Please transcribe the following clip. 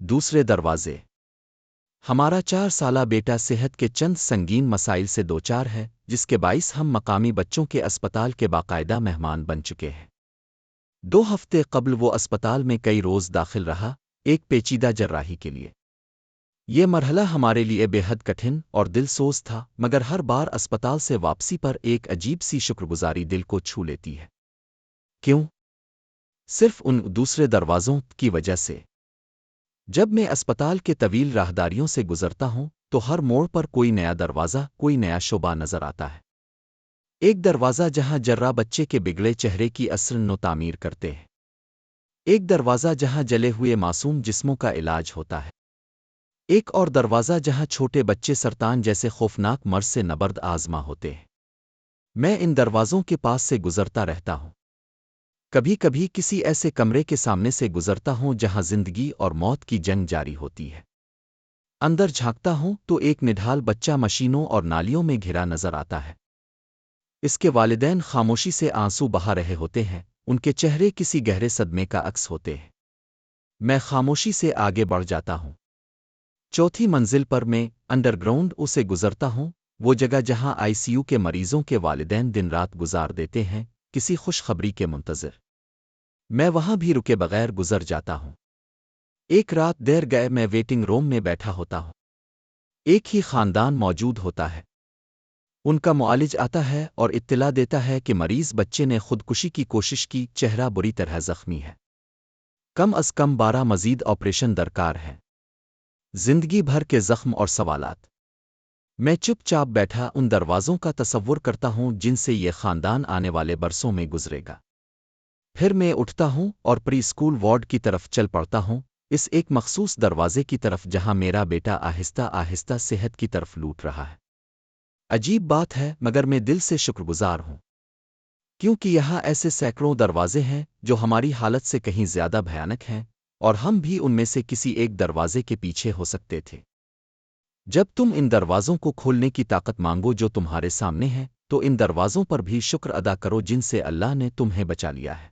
دوسرے دروازے۔ ہمارا 4 سالہ بیٹا صحت کے چند سنگین مسائل سے دوچار ہے، جس کے باعث ہم مقامی بچوں کے اسپتال کے باقاعدہ مہمان بن چکے ہیں۔ 2 ہفتے قبل وہ اسپتال میں کئی روز داخل رہا، ایک پیچیدہ جراحی کے لیے۔ یہ مرحلہ ہمارے لیے بے حد کٹھن اور دل سوز تھا، مگر ہر بار اسپتال سے واپسی پر ایک عجیب سی شکرگزاری دل کو چھو لیتی ہے۔ کیوں؟ صرف ان دوسرے دروازوں کی وجہ سے۔ جب میں اسپتال کے طویل راہداریوں سے گزرتا ہوں تو ہر موڑ پر کوئی نیا دروازہ، کوئی نیا شعبہ نظر آتا ہے۔ ایک دروازہ جہاں جراح بچے کے بگڑے چہرے کی اثر نو تعمیر کرتے ہیں۔ ایک دروازہ جہاں جلے ہوئے معصوم جسموں کا علاج ہوتا ہے۔ ایک اور دروازہ جہاں چھوٹے بچے سرطان جیسے خوفناک مرض سے نبرد آزما ہوتے ہیں۔ میں ان دروازوں کے پاس سے گزرتا رہتا ہوں۔ کبھی کبھی کسی ایسے کمرے کے سامنے سے گزرتا ہوں جہاں زندگی اور موت کی جنگ جاری ہوتی ہے۔ اندر جھانکتا ہوں تو ایک نڈھال بچہ مشینوں اور نالیوں میں گھرا نظر آتا ہے۔ اس کے والدین خاموشی سے آنسو بہا رہے ہوتے ہیں، ان کے چہرے کسی گہرے صدمے کا عکس ہوتے ہیں۔ میں خاموشی سے آگے بڑھ جاتا ہوں۔ 4تھی منزل پر میں انڈر گراؤنڈ اسے گزرتا ہوں، وہ جگہ جہاں ICU کے مریضوں کے والدین دن رات گزار دیتے ہیں، کسی خوشخبری کے منتظر۔ میں وہاں بھی رکے بغیر گزر جاتا ہوں۔ ایک رات دیر گئے میں ویٹنگ روم میں بیٹھا ہوتا ہوں۔ ایک ہی خاندان موجود ہوتا ہے۔ ان کا معالج آتا ہے اور اطلاع دیتا ہے کہ مریض بچے نے خودکشی کی کوشش کی، چہرہ بری طرح زخمی ہے۔ کم از کم 12 مزید آپریشن درکار ہے۔ زندگی بھر کے زخم اور سوالات۔ میں چپ چاپ بیٹھا ان دروازوں کا تصور کرتا ہوں جن سے یہ خاندان آنے والے برسوں میں گزرے گا۔ پھر میں اٹھتا ہوں اور پری اسکول وارڈ کی طرف چل پڑتا ہوں، اس ایک مخصوص دروازے کی طرف جہاں میرا بیٹا آہستہ آہستہ صحت کی طرف لوٹ رہا ہے۔ عجیب بات ہے، مگر میں دل سے شکرگزار ہوں، کیونکہ یہاں ایسے سینکڑوں دروازے ہیں جو ہماری حالت سے کہیں زیادہ بھیانک ہیں، اور ہم بھی ان میں سے کسی ایک دروازے کے پیچھے ہو سکتے تھے۔ جب تم ان دروازوں کو کھولنے کی طاقت مانگو جو تمہارے سامنے ہے، تو ان دروازوں پر بھی شکر ادا کرو جن سے اللہ نے تمہیں بچا لیا ہے۔